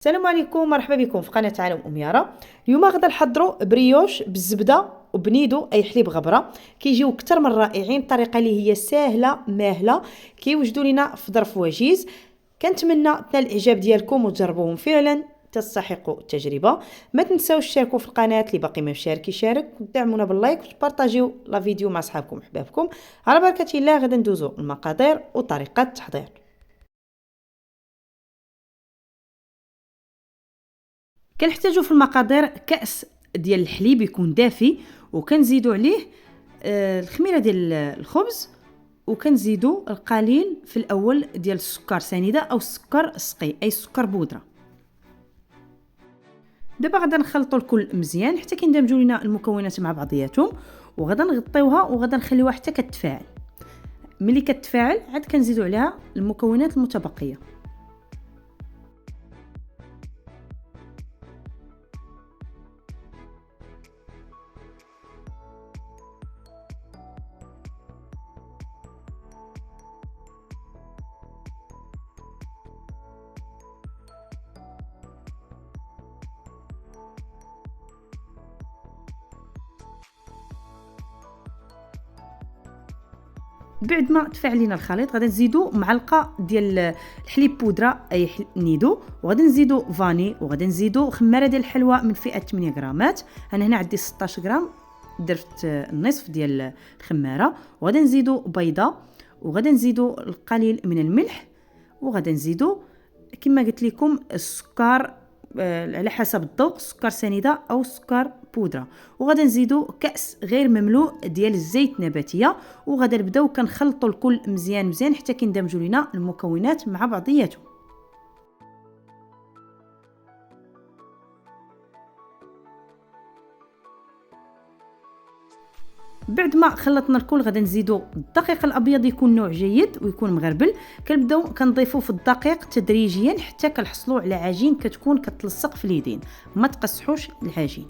السلام عليكم، مرحبا بكم في قناة عالم أم يارا. اليوم غادا نحضروا بريوش بالزبده وبنيدو اي حليب غبره. كيجيو كتر من رائعين، طريقه اللي هي ساهله ماهله، كيوجدوا لنا في ظرف وجيز. كنتمنى تنال الاعجاب ديالكم وتجربوهم، فعلا تستحقوا التجربه. ما تنساوش تشاركوا في القناه، اللي باقي ما مشارك يشارك، ودعمونا باللايك وتبارطاجيو لا فيديو مع صحابكم وحبابكم. على بركه الله غادا ندوزو المقادير وطريقه التحضير. كنحتاجو في المقادير كأس ديال الحليب يكون دافي، وكنزيدو عليه الخميره ديال الخبز، وكنزيدو القليل في الاول ديال السكر سنيده او السكر السقي اي سكر بودره. دابا غادا نخلطوا الكل مزيان حتى كيندمجوا لنا المكونات مع بعضياتهم، وغادا نغطيوها وغادا نخليوها حتى كتفاعل. ملي كتفاعل عاد كنزيدو عليها المكونات المتبقيه. بعد ما تفاعل لينا الخليط غادي نزيدو معلقه ديال الحليب بودره اي نيدو، وغادي نزيدو فاني، وغادي نزيدو خماره ديال الحلوى من فئه 8 غرامات. انا هنا عندي 16 غرام، درت النصف ديال الخماره. وغادي نزيدو بيضه، وغادي نزيدو القليل من الملح، وغادي نزيدو كما قلت لكم السكر على حسب الذوق، سكر سنيده او سكر بودره. وغادي نزيدو كاس غير مملوء ديال الزيت نباتيه، وغادي نبداو كنخلطوا الكل مزيان مزيان حتى كيندمجوا لينا المكونات مع بعضياتهم. بعد ما خلطنا الكل غادي نزيدو الدقيق الابيض، يكون نوع جيد ويكون مغربل. كنبداو كنضيفوا في الدقيق تدريجيا حتى كنحصلوا على عجين كتكون كتلصق في اليدين، ما تقصحوش العجين.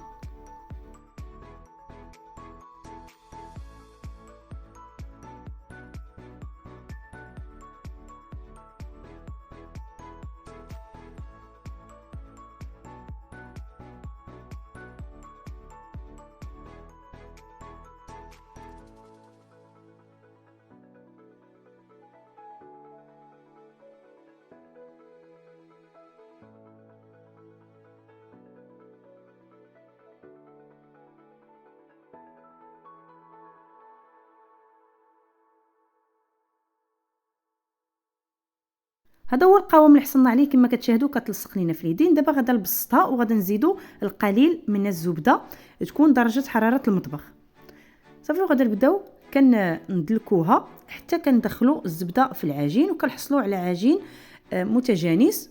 هذا هو القوام اللي حصلنا عليه، كما كتشاهدوا كتلصق لينا في اليدين. دابا غادا نبسطها وغادا نزيدو القليل من الزبده، تكون درجه حراره المطبخ صافي. وغادا نبداو كندلكوها حتى كندخلوا الزبده في العجين، وكنحصلوا على عجين متجانس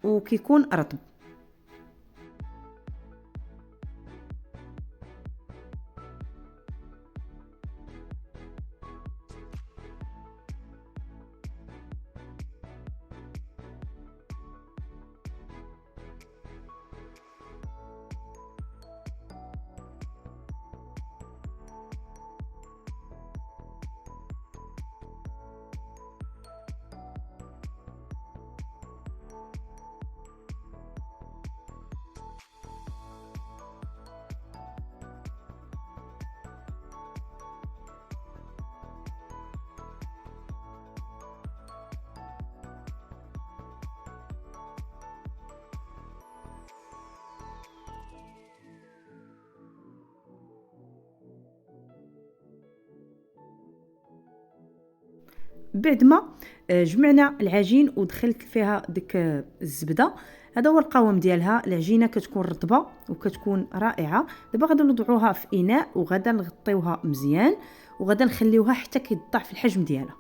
وكيكون رطب. بعد ما جمعنا العجين ودخلت فيها ديك الزبده، هذا هو القوام ديالها. العجينه كتكون رطبه وكتكون رائعه. دابا غادي نوضعوها في اناء وغادا نغطيوها مزيان، وغادا نخليوها حتى كيضاعف الحجم ديالها.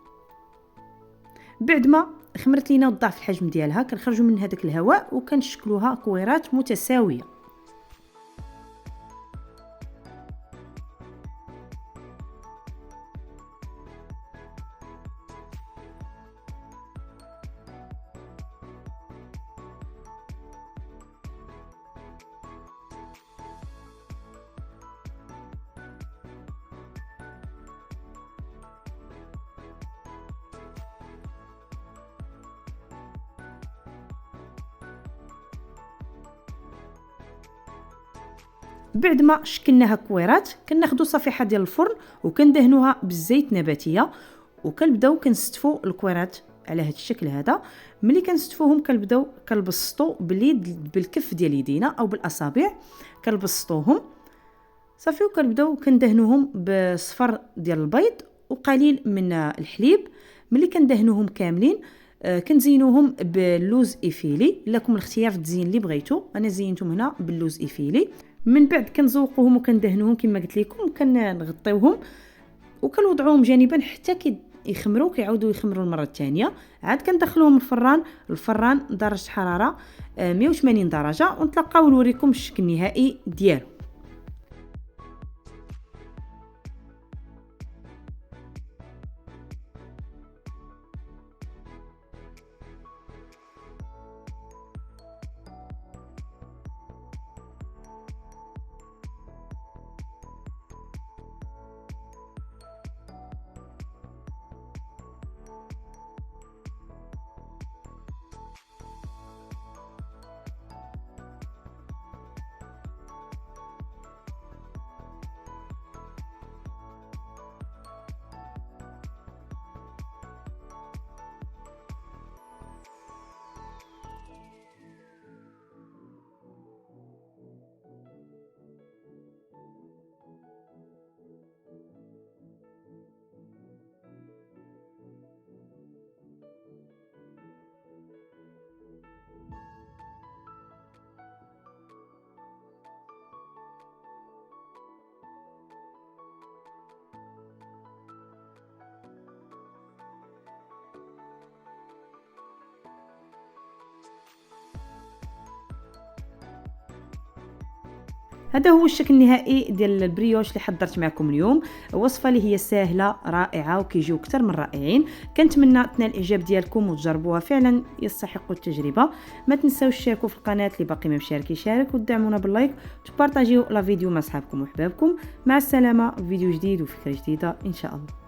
بعد ما خمرت لينا وضاعف الحجم ديالها كنخرجوا من هذاك الهواء وكنشكلوها كويرات متساويه. بعد ما شكلناها كويرات كناخذوا صفيحه ديال الفرن وكندهنوها بالزيت نباتيه، وكنبداو كنستفوا الكويرات على هذا الشكل هذا. ملي كنستفوهم كنبداو كنبسطوا باليد بالكف ديال يدينا او بالاصابع، كنبسطوهم صافي، وكنبداو كندهنوهم بصفر ديال البيض وقليل من الحليب. ملي كندهنوهم كاملين كنزينوهم باللوز ايفيلي، لكم الاختيار في التزيين اللي بغيتو، انا زينتهم هنا باللوز ايفيلي. من بعد كنزوقوهم وكندهنوهم كما قلت لكم، وكنغطيوهم وكنوضعوهم جانبا حتى يخمروا، كيعاودوا يخمروا المره الثانيه. عاد كندخلوهم الفران درجه حراره 180 درجه، ونتلاقاو نوريكم الشكل النهائي ديالو. هذا هو الشكل النهائي ديال البريوش اللي حضرت معكم اليوم. وصفه اللي هي سهله رائعه وكيجيو اكثر من رائعين. كنتمنى تنال الاعجاب ديالكم وتجربوها، فعلا يستحقوا التجربه. ما تنساوش تشاركوا في القناه اللي باقي ما مشارك يشارك، وتدعمونا باللايك وتبارطاجيو لا فيديو مع صحابكم وحبابكم. مع السلامه، فيديو جديد وفكره جديده ان شاء الله.